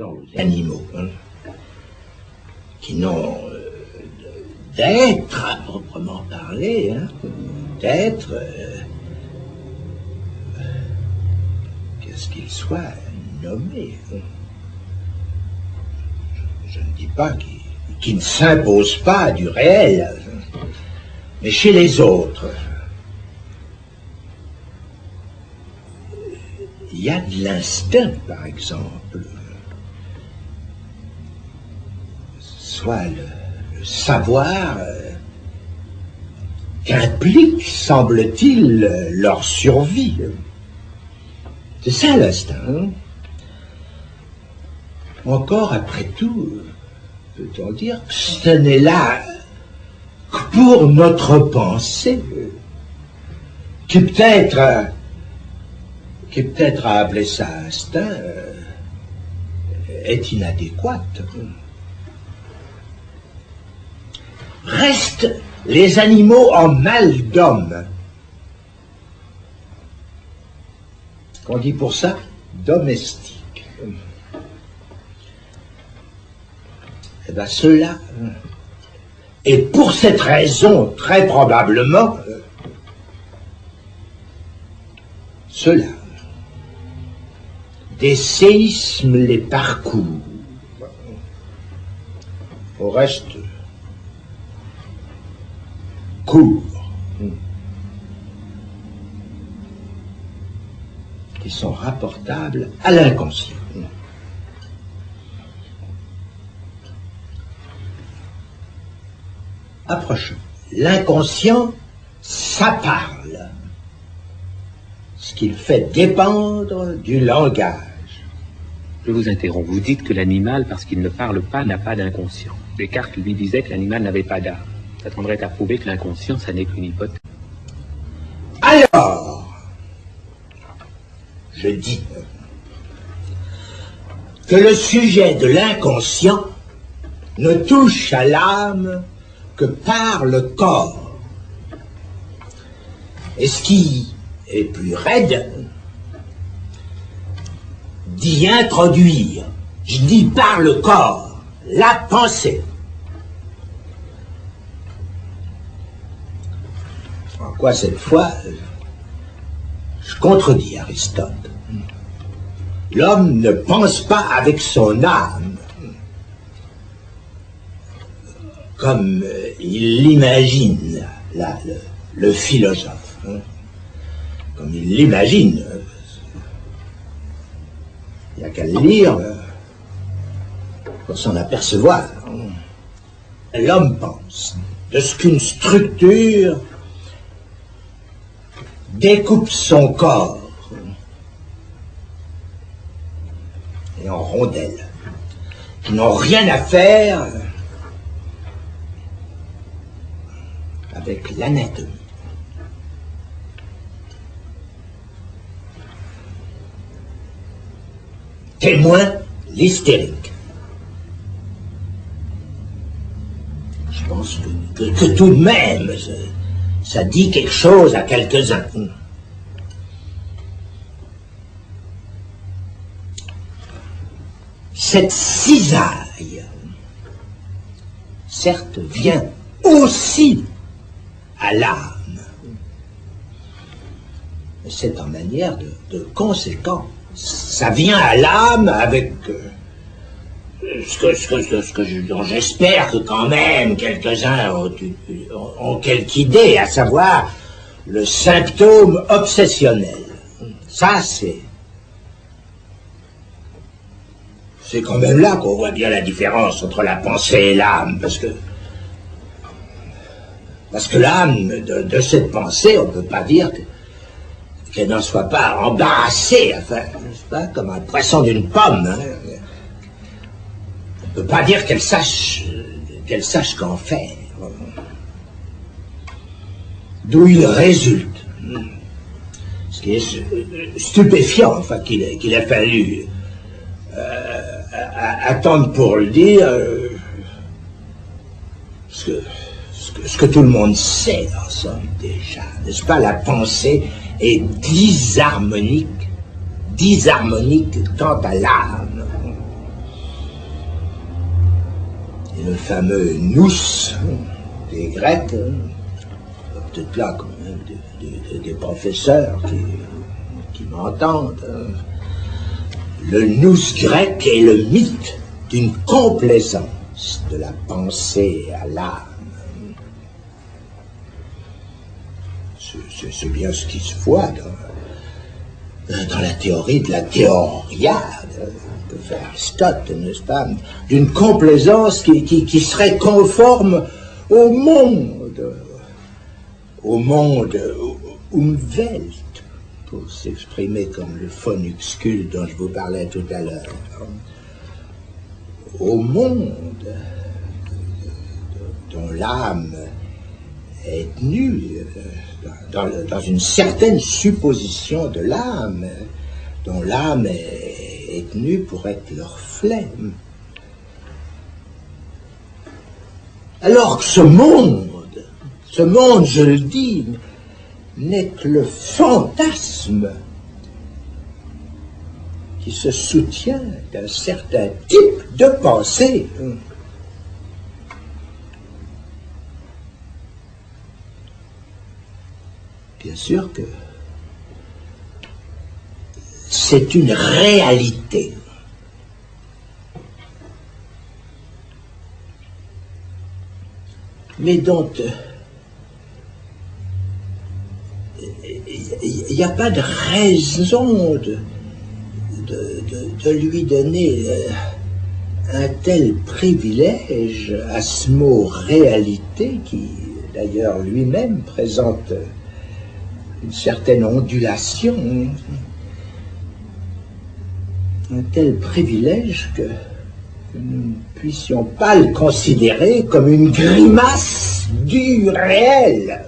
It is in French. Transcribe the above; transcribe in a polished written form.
aux animaux, hein, qui n'ont d'être à proprement parler, hein, d'être, qu'est-ce qu'ils soient nommés. Hein. Je ne dis pas qu'ils ne s'imposent pas du réel, hein, mais chez les autres, il y a de l'instinct, par exemple, soit le savoir qu'implique, semble-t-il, leur survie. C'est ça l'instinct. Hein? Encore, après tout, peut-on dire que ce n'est là que pour notre pensée, qui peut-être à appeler ça instinct, est inadéquate. Restent les animaux en mal d'homme. Qu'on dit pour ça domestique. Eh bien, ceux-là, et pour cette raison, très probablement, ceux-là, des séismes les parcourent. Au reste, courts, qui sont rapportables à l'inconscient. Approchons. L'inconscient, ça parle, ce qu'il fait dépendre du langage. Je vous interromps. Vous dites que l'animal, parce qu'il ne parle pas, n'a pas d'inconscient. Descartes lui disait que l'animal n'avait pas d'âme. Ça tendrait à prouver que l'inconscient, ça n'est qu'une hypothèse. Alors, je dis que le sujet de l'inconscient ne touche à l'âme que par le corps. Et ce qui est plus raide, d'y introduire, je dis par le corps, la pensée. En quoi cette fois, je contredis Aristote. L'homme ne pense pas avec son âme, comme il l'imagine, le philosophe. Hein. Comme il l'imagine. Il n'y a qu'à le lire pour s'en apercevoir. L'homme pense de ce qu'une structure découpe son corps et en rondelles qui n'ont rien à faire avec l'anatomie. Témoin l'hystérique. Je pense que tout de même, ça dit quelque chose à quelques-uns. Cette cisaille, certes, vient aussi à l'âme. C'est en manière de conséquent. Ça vient à l'âme avec dont j'espère que quand même quelques-uns ont quelque idée, à savoir le symptôme obsessionnel. Ça, c'est quand même là qu'on voit bien la différence entre la pensée et l'âme, parce que l'âme de cette pensée, on ne peut pas dire qu'elle n'en soit pas embarrassée, enfin, n'est-ce pas, comme un poisson d'une pomme. Hein. On ne peut pas dire qu'elle sache qu'en faire. D'où il résulte. Ce qui est stupéfiant, enfin, qu'il a fallu attendre pour le dire, ce que tout le monde sait, en somme, déjà, n'est-ce pas, la pensée est disharmonique quant à l'âme. Et le fameux nous des Grecs, peut-être là quand même des professeurs qui m'entendent. Le nous grec est le mythe d'une complaisance de la pensée à l'âme. C'est bien ce qui se voit dans la théorie de la théoria que fait Aristote, n'est-ce pas? D'une complaisance qui serait conforme au monde Umwelt, pour s'exprimer comme le phonuxcule dont je vous parlais tout à l'heure, au monde dont l'âme est tenue, dans une certaine supposition de l'âme, dont l'âme est tenue pour être le reflet. Alors que ce monde, je le dis, n'est que le fantasme qui se soutient d'un certain type de pensée. Bien sûr que c'est une réalité. Mais dont il n'y a pas de raison de lui donner un tel privilège à ce mot réalité qui, d'ailleurs, lui-même présente une certaine ondulation, un tel privilège que nous ne puissions pas le considérer comme une grimace du réel.